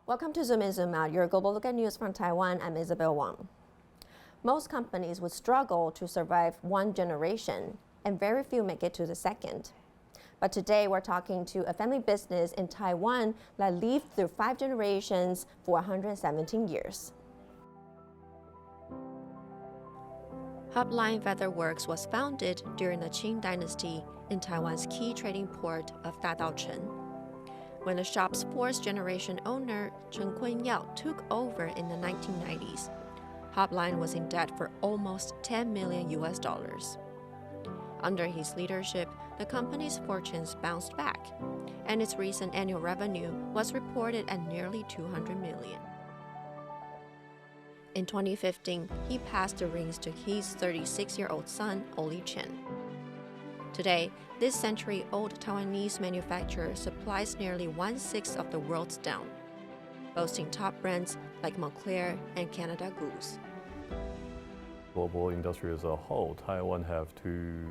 Welcome to Zoom In, Zoom Out, your global look at news from Taiwan. I'm Isabel Wang. Most companies would struggle to survive one generation, and very few make it to the second. But today we're talking to a family business in Taiwan that lived through 5 generations for 117 years. Hubline Feather Works was founded during the Qing Dynasty in Taiwan's key trading port of Chen. When the shop's 4th-generation owner, Chen Yao, took over in the 1990s, Hubline was in debt for almost $10 million. Under his leadership, the company's fortunes bounced back, and its recent annual revenue was reported at nearly $200 million. In 2015, he passed the reins to his 36-year-old son, Olle Chen. Today, this century-old Taiwanese manufacturer supplies nearly 1/6 of the world's down, boasting top brands like Moncler and Canada Goose. Global industry as a whole, Taiwan have two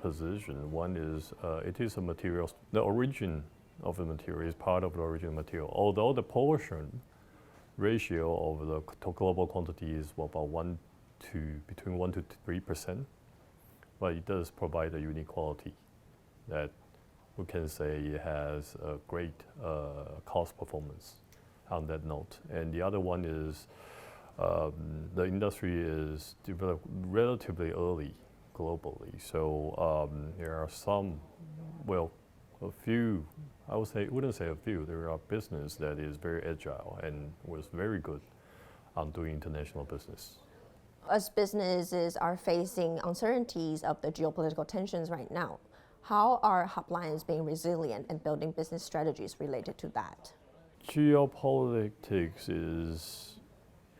positions. One is it is a material. The origin of the material is part of the original material. Although the portion ratio of the global quantity is about between 1 to 3%, but it does provide a unique quality that we can say it has a great cost performance on that note. And the other one is the industry is developed relatively early globally. So there are some, a few, wouldn't say a few, there are business that is very agile and was very good on doing international business. As businesses are facing uncertainties of the geopolitical tensions right now, how are Hublines being resilient and building business strategies related to that? Geopolitics is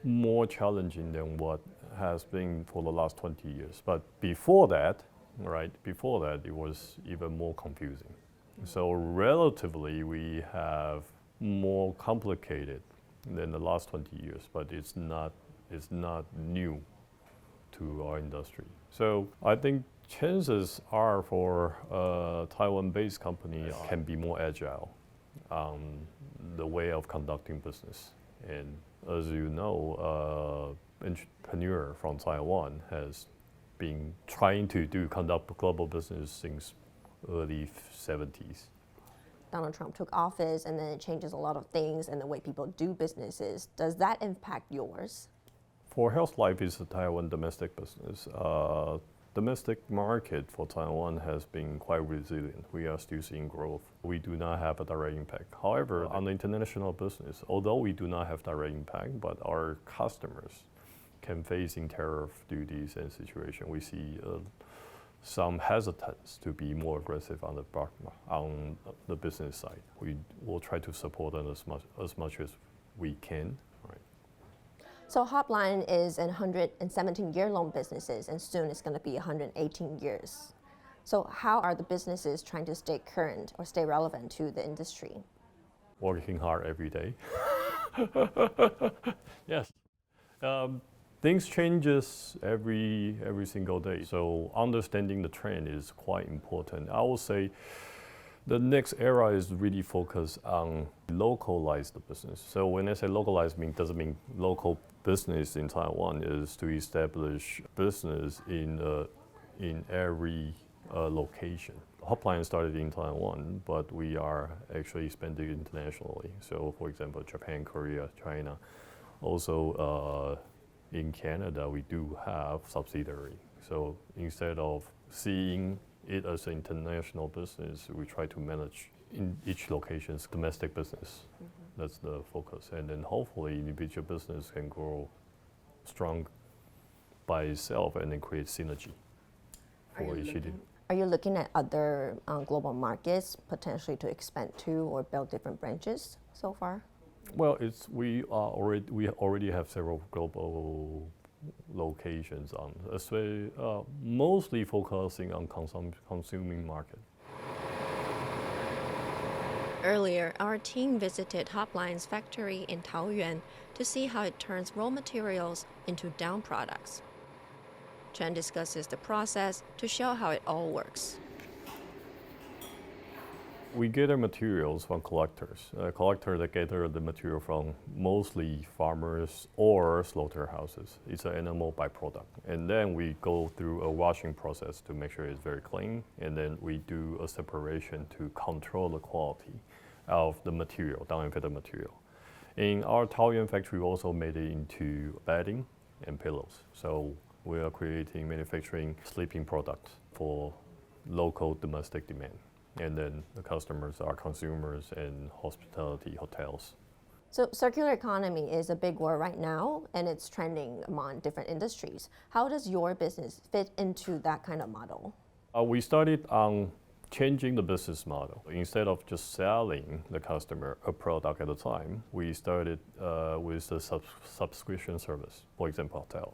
more challenging than what has been for the last 20 years. But before that, it was even more confusing. So relatively, we have more complicated than the last 20 years, but it's not new to our industry. So I think chances are for a Taiwan-based company can be more agile the way of conducting business. And as you know, entrepreneur from Taiwan has been trying to conduct global business since early 70s. Donald Trump took office, and then it changes a lot of things and the way people do businesses. Does that impact yours? For Health Life is a Taiwan domestic business. Domestic market for Taiwan has been quite resilient. We are still seeing growth. We do not have a direct impact. However, on the international business, although we do not have direct impact, but our customers can face in tariff duties and situation. We see some hesitance to be more aggressive on the business side. We will try to support them as much as we can. So Hubline is a 117-year-long businesses, and soon it's going to be 118 years. So how are the businesses trying to stay current or stay relevant to the industry? Working hard every day. Yes. Things changes every single day. So understanding the trend is quite important. I will say the next era is really focused on localized business. So when I say localized, doesn't mean local business in Taiwan is to establish business in every location. Hubline started in Taiwan, but we are actually expanding internationally. So for example, Japan, Korea, China. Also in Canada, we do have subsidiary. So instead of seeing it as an international business, we try to manage in each location's domestic business. That's the focus. And then hopefully individual business can grow strong by itself and then create synergy for each. Are you looking at other global markets potentially to expand to or build different branches so far? Well, we already have several global locations mostly focusing on consuming market. Earlier, our team visited Hubline's factory in Taoyuan to see how it turns raw materials into down products. Chen discusses the process to show how it all works. We gather materials from collectors. Collectors that gather the material from mostly farmers or slaughterhouses. It's an animal byproduct. And then we go through a washing process to make sure it's very clean. And then we do a separation to control the quality of the material, down-fitted material. In our Taoyuan factory, we also made it into bedding and pillows. So we are creating manufacturing sleeping products for local domestic demand. And then the customers are consumers and hospitality hotels. So circular economy is a big word right now, and it's trending among different industries. How does your business fit into that kind of model? We started on changing the business model. Instead of just selling the customer a product at a time, we started with the subscription service, for example, hotel.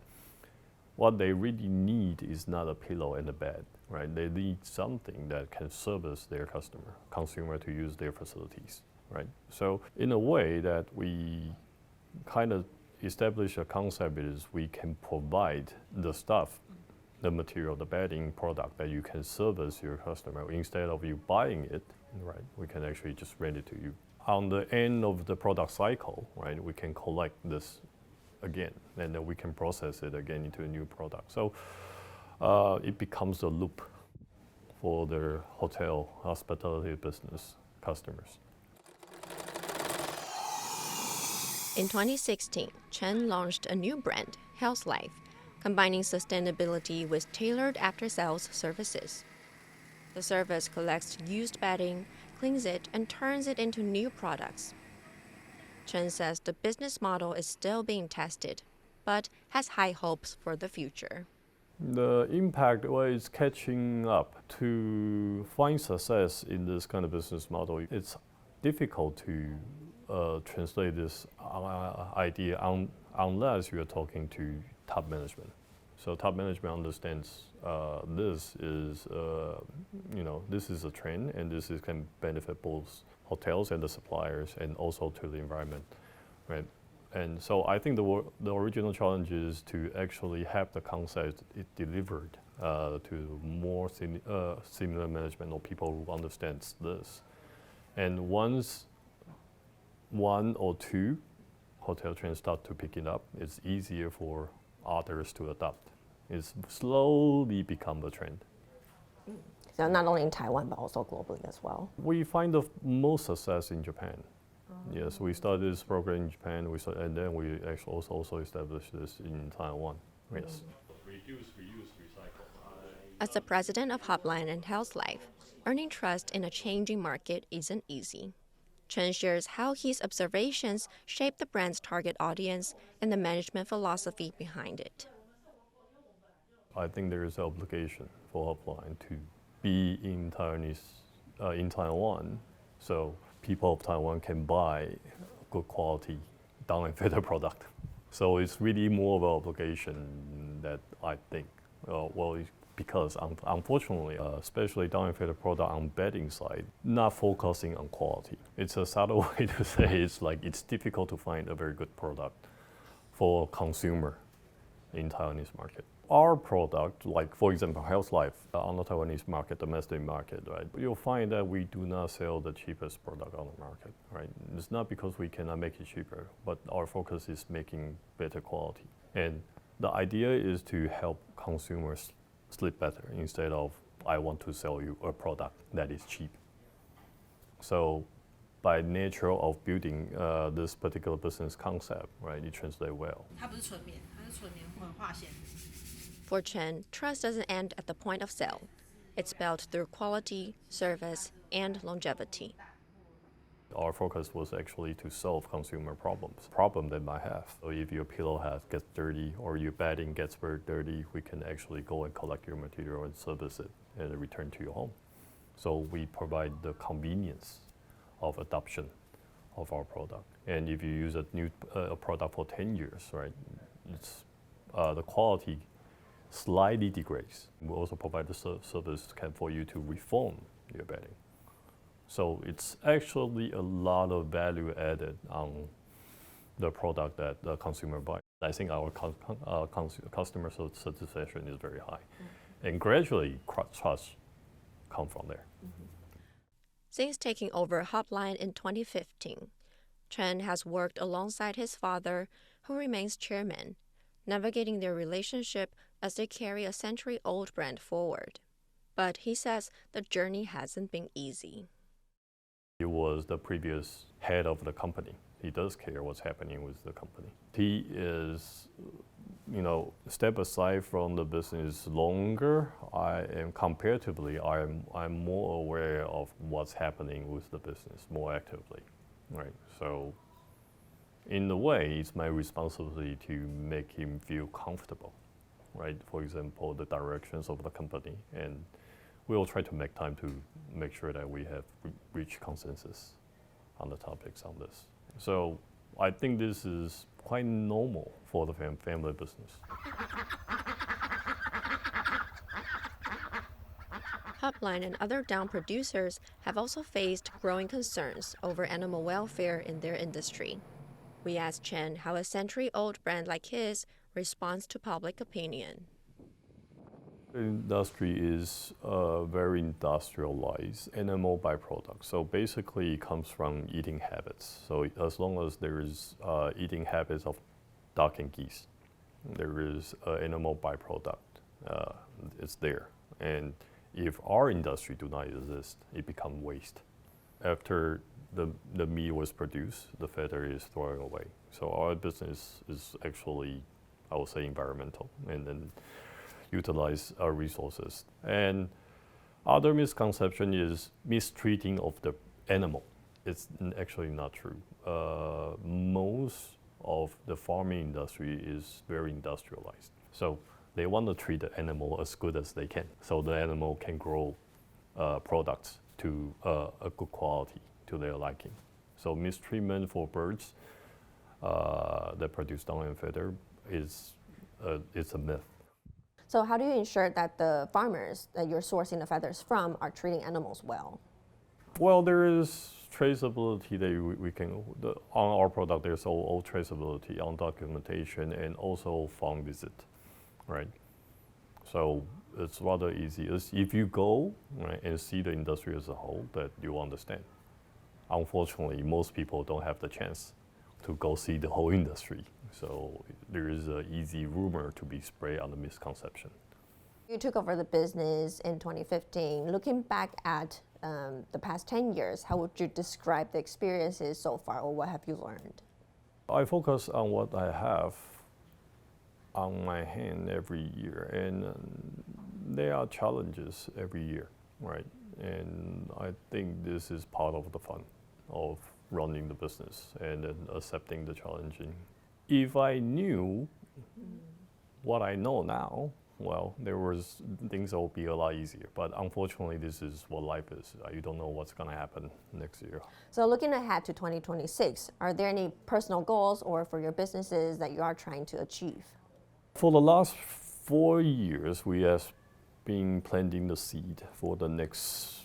What they really need is not a pillow and a bed, right? They need something that can service their consumer to use their facilities, right? So in a way that we kind of establish a concept is we can provide the stuff, the material, the bedding product that you can service your customer instead of you buying it, right? We can actually just rent it to you. On the end of the product cycle, right, we can collect this again, and then we can process it again into a new product. So it becomes a loop for the hotel hospitality business customers. In 2016, Chen launched a new brand, Localized, combining sustainability with tailored after-sales services. The service collects used bedding, cleans it, and turns it into new products. Chen says the business model is still being tested, but has high hopes for the future. The impact is catching up. To find success in this kind of business model, it's difficult to translate this idea unless you are talking to top management. So top management understands this is this is a trend, and this can benefit both hotels and the suppliers, and also to the environment, right? And so I think the original challenge is to actually have the concept delivered to more senior management or people who understands this. And once one or two hotel chains start to pick it up, it's easier for others to adopt. It's slowly become a trend. So not only in Taiwan, but also globally as well. We find the most success in Japan. Yes, we started this program in Japan, and then we actually also established this in Taiwan. Yes. Reduce, reuse, recycle. As the president of Hotline and Health Life, earning trust in a changing market isn't easy. Chen shares how his observations shape the brand's target audience and the management philosophy behind it. I think there is an obligation for Hotline to be in Taiwan, so people of Taiwan can buy good quality down and fitted product. So it's really more of an obligation that I think, because unfortunately, especially down and fitted product on bedding side, not focusing on quality. It's a subtle way to say it's difficult to find a very good product for consumer in Taiwanese market. Our product, like for example, Health Life on the Taiwanese market, domestic market, right? You'll find that we do not sell the cheapest product on the market, right? It's not because we cannot make it cheaper, but our focus is making better quality. And the idea is to help consumers sleep better instead of I want to sell you a product that is cheap. So by nature of building this particular business concept, right, it translates well. For Chen, trust doesn't end at the point of sale. It's built through quality, service, and longevity. Our focus was actually to solve consumer problem they might have. So if your pillow gets dirty or your bedding gets very dirty, we can actually go and collect your material and service it and return to your home. So we provide the convenience of adoption of our product. And if you use a new product for 10 years, right, it's the quality slightly degrades. We also provide the service for you to reform your bedding. So it's actually a lot of value added on the product that the consumer buys. I think our customer satisfaction is very high. And gradually, trust comes from there. Since taking over Hotline in 2015, Chen has worked alongside his father, who remains chairman, navigating their relationship as they carry a century-old brand forward. But he says the journey hasn't been easy. He was the previous head of the company. He does care what's happening with the company. He is, step aside from the business longer. I'm more aware of what's happening with the business more actively, right? So, in a way, it's my responsibility to make him feel comfortable, right? For example, the directions of the company, and we'll try to make time to make sure that we have reached consensus on the topics on this. So I think this is quite normal for the family business. Hotline and other down producers have also faced growing concerns over animal welfare in their industry. We asked Chen how a century-old brand like his responds to public opinion. The industry is very industrialized animal byproduct. So basically it comes from eating habits. So as long as there is eating habits of duck and geese, there is animal byproduct. It's there. And if our industry do not exist, it becomes waste. After the meat was produced, the feather is thrown away. So our business is actually, I would say, environmental, and then utilize our resources. And other misconception is mistreating of the animal. It's actually not true. Most of the farming industry is very industrialized. So they want to treat the animal as good as they can, so the animal can grow products to a good quality to their liking. So mistreatment for birds that produce down and feather it's a myth. So how do you ensure that the farmers that you're sourcing the feathers from are treating animals well? Well, there is traceability that we can, on our product, there's all traceability on documentation and also farm visit, right? So it's rather easy. If you go, right, and see the industry as a whole, that you understand. Unfortunately, most people don't have the chance to go see the whole industry. So there is an easy rumor to be spread on the misconception. You took over the business in 2015. Looking back at the past 10 years, how would you describe the experiences so far, or what have you learned? I focus on what I have on my hand every year, and there are challenges every year, right? And I think this is part of the fun of running the business and then accepting the challenging. If I knew what I know now, well, things that would be a lot easier. But unfortunately, this is what life is. You don't know what's going to happen next year. So looking ahead to 2026, are there any personal goals or for your businesses that you are trying to achieve? For the last 4 years, we have been planting the seed for the next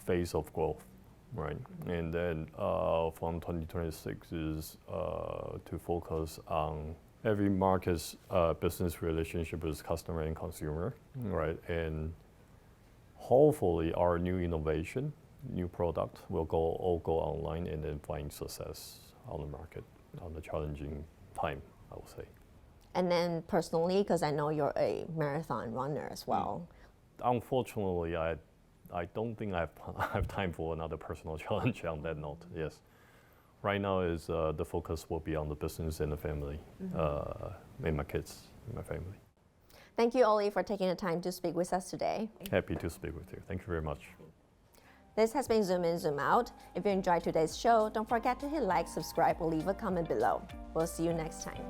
phase of growth, right? And then from 2026 is to focus on every market's business relationship with customer and consumer, right? And hopefully our new innovation, new product will all go online and then find success on the market on the challenging time, I would say. And then personally, because I know you're a marathon runner as well. Unfortunately, I don't think I have time for another personal challenge on that note, yes. Right now is the focus will be on the business and the family, and my kids, and my family. Thank you, Olle, for taking the time to speak with us today. Happy to speak with you. Thank you very much. This has been Zoom In, Zoom Out. If you enjoyed today's show, don't forget to hit like, subscribe, or leave a comment below. We'll see you next time.